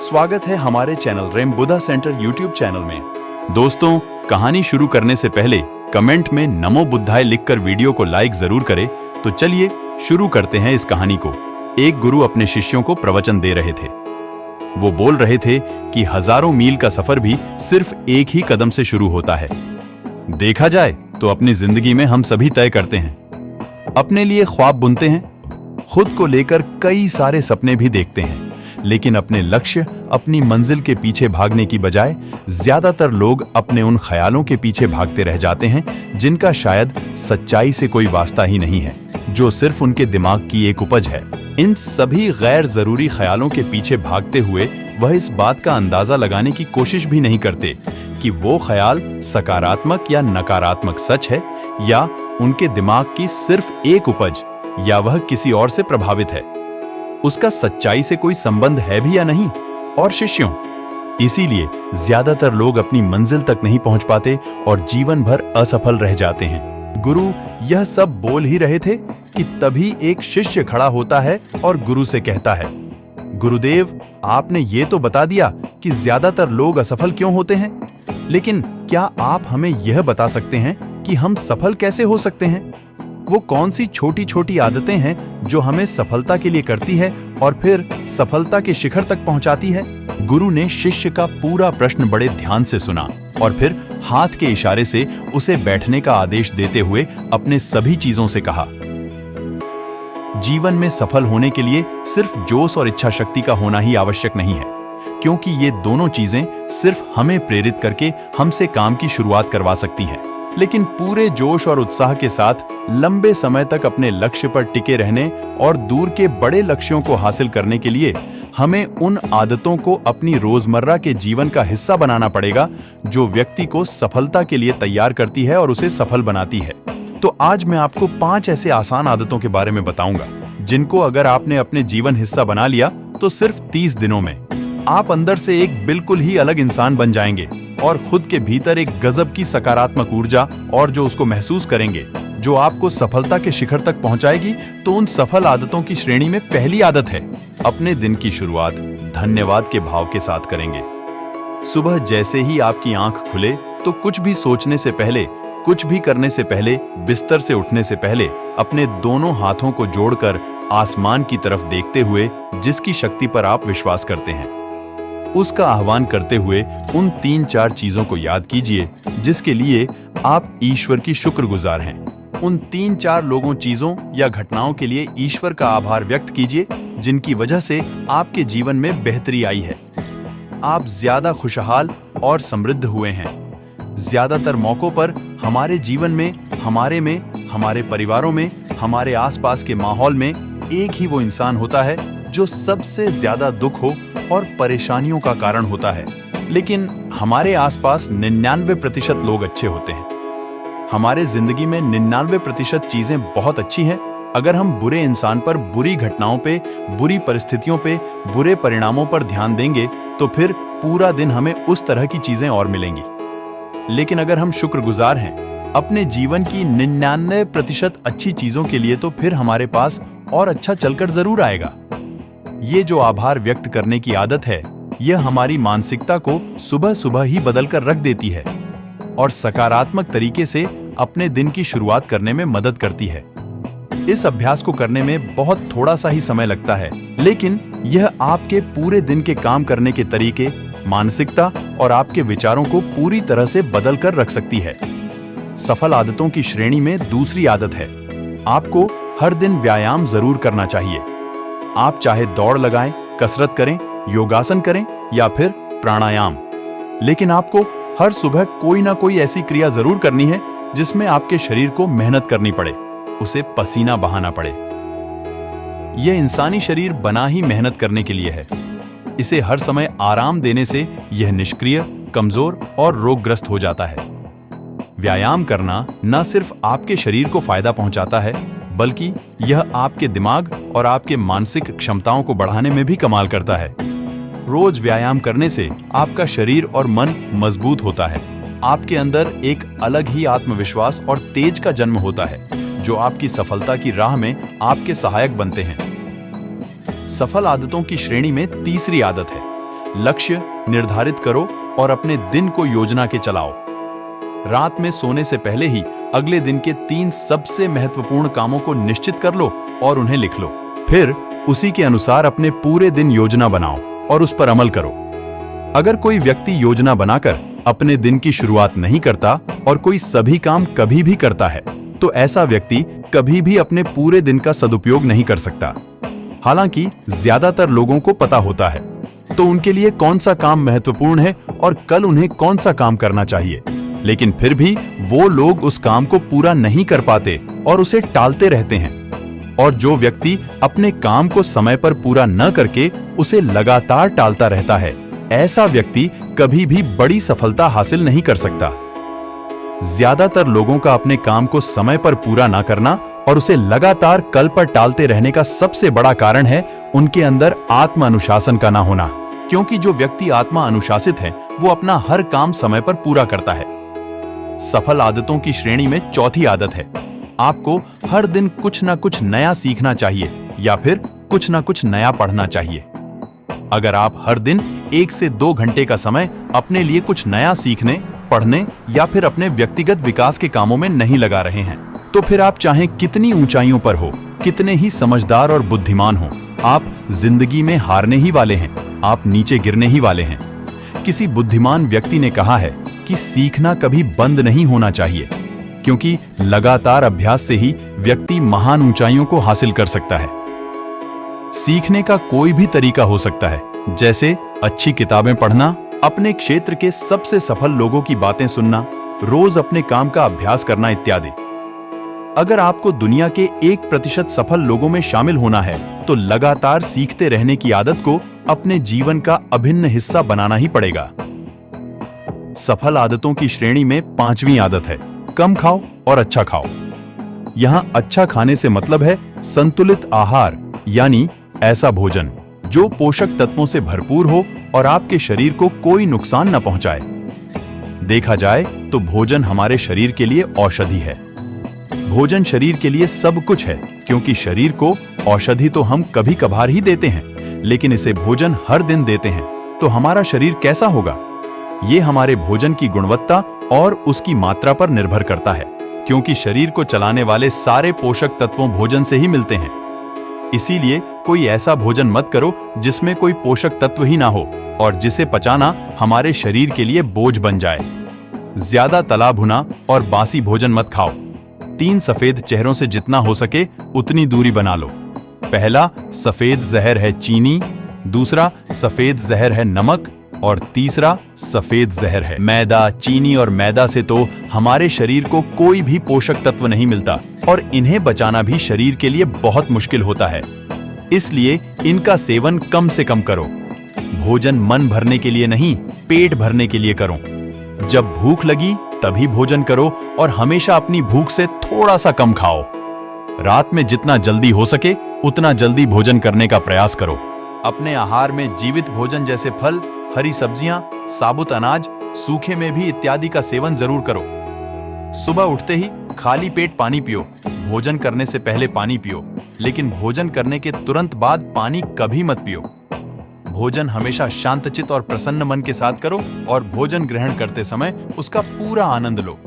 स्वागत है हमारे चैनल रेम बुद्धा सेंटर यूट्यूब चैनल में। दोस्तों, कहानी शुरू करने से पहले कमेंट में नमो बुद्धाय लिखकर वीडियो को लाइक जरूर करें। तो चलिए शुरू करते हैं इस कहानी को। एक गुरु अपने शिष्यों को प्रवचन दे रहे थे। वो बोल रहे थे कि हजारों मील का सफर भी सिर्फ एक ही कदम से शुरू होता है। देखा जाए तो अपनी जिंदगी में हम सभी तय करते हैं, अपने लिए ख्वाब बुनते हैं, खुद को लेकर कई सारे सपने भी देखते हैं, लेकिन अपने लक्ष्य, अपनी मंजिल के पीछे भागने की बजाय ज्यादातर लोग अपने उन ख्यालों के पीछे भागते रह जाते हैं जिनका शायद सच्चाई से कोई वास्ता ही नहीं है, जो सिर्फ उनके दिमाग की एक उपज है। इन सभी गैर जरूरी ख्यालों के पीछे भागते हुए वह इस बात का अंदाजा लगाने की कोशिश भी नहीं करते कि वो ख्याल सकारात्मक या नकारात्मक सच है, या उनके दिमाग की सिर्फ एक उपज, या वह किसी और से प्रभावित है। उसका सच्चाई से कोई संबंध है भी या नहीं। और शिष्यों, इसीलिए ज्यादातर लोग अपनी मंजिल तक नहीं पहुंच पाते और जीवन भर असफल रह जाते हैं। गुरु यह सब बोल ही रहे थे कि तभी एक शिष्य खड़ा होता है और गुरु से कहता है, गुरुदेव, आपने ये तो बता दिया कि ज्यादातर लोग असफल क्यों होते हैं, लेकिन क्या आप हमें यह बता सकते हैं कि हम सफल कैसे हो सकते हैं? वो कौन सी छोटी छोटी आदतें हैं जो हमें सफलता के लिए करती है और फिर सफलता के शिखर तक पहुंचाती है? गुरु ने शिष्य का पूरा प्रश्न बड़े ध्यान से सुना और फिर हाथ के इशारे से उसे बैठने का आदेश देते हुए अपने सभी चीजों से कहा, जीवन में सफल होने के लिए सिर्फ जोश और इच्छा शक्ति का होना ही आवश्यक नहीं है, क्योंकि ये दोनों चीजें सिर्फ हमें प्रेरित करके हमसे काम की शुरुआत करवा सकती हैं। लेकिन पूरे जोश और उत्साह के साथ लंबे समय तक अपने लक्ष्य पर टिके रहने और दूर के बड़े लक्ष्यों को हासिल करने के लिए हमें उन आदतों को अपनी रोजमर्रा के जीवन का हिस्सा बनाना पड़ेगा जो व्यक्ति को सफलता के लिए तैयार करती है और उसे सफल बनाती है। तो आज मैं आपको 5 ऐसे आसान आदतों के बारे में बताऊंगा, जिनको अगर आपने अपने जीवन हिस्सा बना लिया तो सिर्फ 30 दिनों में आप अंदर से एक बिल्कुल ही अलग इंसान बन जाएंगे और खुद के भीतर एक गजब की सकारात्मक ऊर्जा और जो उसको महसूस करेंगे, जो आपको सफलता के शिखर तक पहुंचाएगी। तो उन सफल आदतों की श्रेणी में पहली आदत है, अपने दिन की शुरुआत धन्यवाद के भाव के साथ करेंगे। सुबह जैसे ही आपकी आंख खुले तो कुछ भी सोचने से पहले, कुछ भी करने से पहले, बिस्तर से उठने से पहले अपने दोनों हाथों को जोड़कर आसमान की तरफ देखते हुए जिसकी शक्ति पर आप विश्वास करते हैं, उसका आह्वान करते हुए उन 3-4 चीजों को याद कीजिए जिसके लिए आप ईश्वर की शुक्रगुजार हैं। उन 3-4 लोगों, चीजों या घटनाओं के लिए ईश्वर का आभार व्यक्त कीजिए जिनकी वजह से आपके जीवन में बेहतरी आई है। आप ज्यादा खुशहाल और समृद्ध हुए हैं। ज्यादातर मौकों पर हमारे जीवन में, हमारे परिवारों में, हमारे आसपास के माहौल में एक ही वो इंसान होता है जो सबसे ज्यादा दुख हो और परेशानियों का कारण होता है। लेकिन हमारे आसपास 99% लोग अच्छे होते हैं। हमारे जिंदगी में 99% चीजें बहुत अच्छी हैं। अगर हम बुरे इंसान पर, बुरी घटनाओं पे, बुरी परिस्थितियों पे, बुरे परिणामों पर ध्यान देंगे तो फिर पूरा दिन हमें उस तरह की चीजें और मिलेंगी। लेकिन अगर हम शुक्रगुजार हैं अपने जीवन की 99% अच्छी चीजों के लिए, तो फिर हमारे पास और अच्छा चलकर जरूर आएगा। ये जो आभार व्यक्त करने की आदत है, यह हमारी मानसिकता को सुबह सुबह ही बदल कर रख देती है और सकारात्मक तरीके से अपने दिन की शुरुआत करने में मदद करती है। इस अभ्यास को करने में बहुत थोड़ा सा ही समय लगता है, लेकिन यह आपके पूरे दिन के काम करने के तरीके, मानसिकता और आपके विचारों को पूरी तरह से बदल कर रख सकती है। सफल आदतों की श्रेणी में दूसरी आदत है, आपको हर दिन व्यायाम जरूर करना चाहिए। आप चाहे दौड़ लगाएं, कसरत करें, योगासन करें या फिर प्राणायाम, लेकिन आपको हर सुबह कोई ना कोई ऐसी क्रिया जरूर करनी है जिसमें आपके शरीर को मेहनत करनी पड़े, उसे पसीना बहाना पड़े। यह इंसानी शरीर बना ही मेहनत करने के लिए है। इसे हर समय आराम देने से यह निष्क्रिय, कमजोर और रोगग्रस्त हो जाता है। व्यायाम करना न सिर्फ आपके शरीर को फायदा पहुंचाता है, बल्कि यह आपके दिमाग और आपके मानसिक क्षमताओं को बढ़ाने में भी कमाल करता है। रोज व्यायाम करने से आपका शरीर और मन मजबूत होता है। आपके अंदर एक अलग ही आत्मविश्वास और तेज का जन्म होता है जो आपकी सफलता की राह में आपके सहायक बनते हैं। सफल आदतों की श्रेणी में तीसरी आदत है, लक्ष्य निर्धारित करो और अपने दिन को योजना के चलाओ। रात में सोने से पहले ही अगले दिन के 3 सबसे महत्वपूर्ण कामों को निश्चित कर लो और उन्हें लिख लो। फिर उसी के अनुसार अपने पूरे दिन योजना बनाओ और उस पर अमल करो। अगर कोई व्यक्ति योजना बनाकर अपने दिन की शुरुआत नहीं करता और कोई सभी काम कभी भी करता है, तो ऐसा व्यक्ति कभी भी अपने पूरे दिन का सदुपयोग नहीं कर सकता। हालांकि ज्यादातर लोगों को पता होता है तो उनके लिए कौन सा काम महत्वपूर्ण है और कल उन्हें कौन सा काम करना चाहिए, लेकिन फिर भी वो लोग उस काम को पूरा नहीं कर पाते और उसे टालते रहते हैं। और जो व्यक्ति अपने काम को समय पर पूरा न करके उसे लगातार टालता रहता है, ऐसा व्यक्ति कभी भी बड़ी सफलता हासिल नहीं कर सकता। ज्यादातर लोगों का अपने काम को समय पर पूरा ना करना और उसे लगातार कल पर टालते रहने का सबसे बड़ा कारण है उनके अंदर आत्म अनुशासन का ना होना। क्योंकि जो व्यक्ति आत्मा अनुशासित है वो अपना हर काम समय पर पूरा करता है। सफल आदतों की श्रेणी में चौथी आदत है, आपको हर दिन कुछ ना कुछ नया सीखना चाहिए या फिर कुछ ना कुछ नया पढ़ना चाहिए। अगर आप हर दिन 1 से 2 घंटे का समय अपने लिए कुछ नया सीखने, पढ़ने या फिर अपने व्यक्तिगत विकास के कामों में नहीं लगा रहे हैं, तो फिर आप चाहे कितनी ऊंचाइयों पर हो, कितने ही समझदार और बुद्धिमान हो, आप जिंदगी में हारने ही वाले हैं, आप नीचे गिरने ही वाले हैं। किसी बुद्धिमान व्यक्ति ने कहा है कि सीखना कभी बंद नहीं होना चाहिए, क्योंकि लगातार अभ्यास से ही व्यक्ति महान ऊंचाइयों को हासिल कर सकता है। सीखने का कोई भी तरीका हो सकता है, जैसे अच्छी किताबें पढ़ना, अपने क्षेत्र के सबसे सफल लोगों की बातें सुनना, रोज अपने काम का अभ्यास करना इत्यादि। अगर आपको दुनिया के 1% सफल लोगों में शामिल होना है, तो लगातार सीखते रहने की आदत को अपने जीवन का अभिन्न हिस्सा बनाना ही पड़ेगा। सफल आदतों की श्रेणी में 5वीं आदत है, कम खाओ और अच्छा खाओ। यहां अच्छा खाने से मतलब है संतुलित आहार, यानी ऐसा भोजन जो पोषक तत्वों से भरपूर हो और आपके शरीर को कोई नुकसान न पहुंचाए। देखा जाए तो भोजन हमारे शरीर के लिए औषधि है। भोजन शरीर के लिए सब कुछ है, क्योंकि शरीर को औषधि तो हम कभी कभार ही देते हैं, लेकिन इसे भोजन हर दिन देते हैं तो हमारा शरीर कैसा होगा? ये हमारे भोजन की गुणवत्ता और उसकी मात्रा पर निर्भर करता है, क्योंकि शरीर को चलाने वाले सारे पोषक तत्वों भोजन से ही मिलते हैं। इसीलिए कोई ऐसा भोजन मत करो जिसमें कोई पोषक तत्व ही ना हो और जिसे पचाना हमारे शरीर के लिए बोझ बन जाए। ज्यादा तला भुना और बासी भोजन मत खाओ। 3 सफेद चेहरों से जितना हो सके उतनी दूरी बना लो। पहला सफेद जहर है चीनी, दूसरा सफेद जहर है नमक और तीसरा सफेद जहर है मैदा। चीनी और मैदा से तो हमारे शरीर को कोई भी पोषक तत्व नहीं मिलता और इन्हें बचाना भी शरीर के लिए बहुत मुश्किल होता है। इसलिए इनका सेवन कम से कम करो। भोजन मन भरने के लिए नहीं, पेट भरने के लिए करो। जब भूख लगी तभी भोजन करो और हमेशा अपनी भूख से थोड़ा सा कम खाओ। रात में जितना जल्दी हो सके उतना जल्दी भोजन करने का प्रयास करो। अपने आहार में जीवित भोजन जैसे फल, हरी सब्जियां, साबुत अनाज, सूखे में भी इत्यादि का सेवन जरूर करो। सुबह उठते ही खाली पेट पानी पियो। भोजन करने से पहले पानी पियो, लेकिन भोजन करने के तुरंत बाद पानी कभी मत पियो। भोजन हमेशा शांतचित्त और प्रसन्न मन के साथ करो और भोजन ग्रहण करते समय उसका पूरा आनंद लो।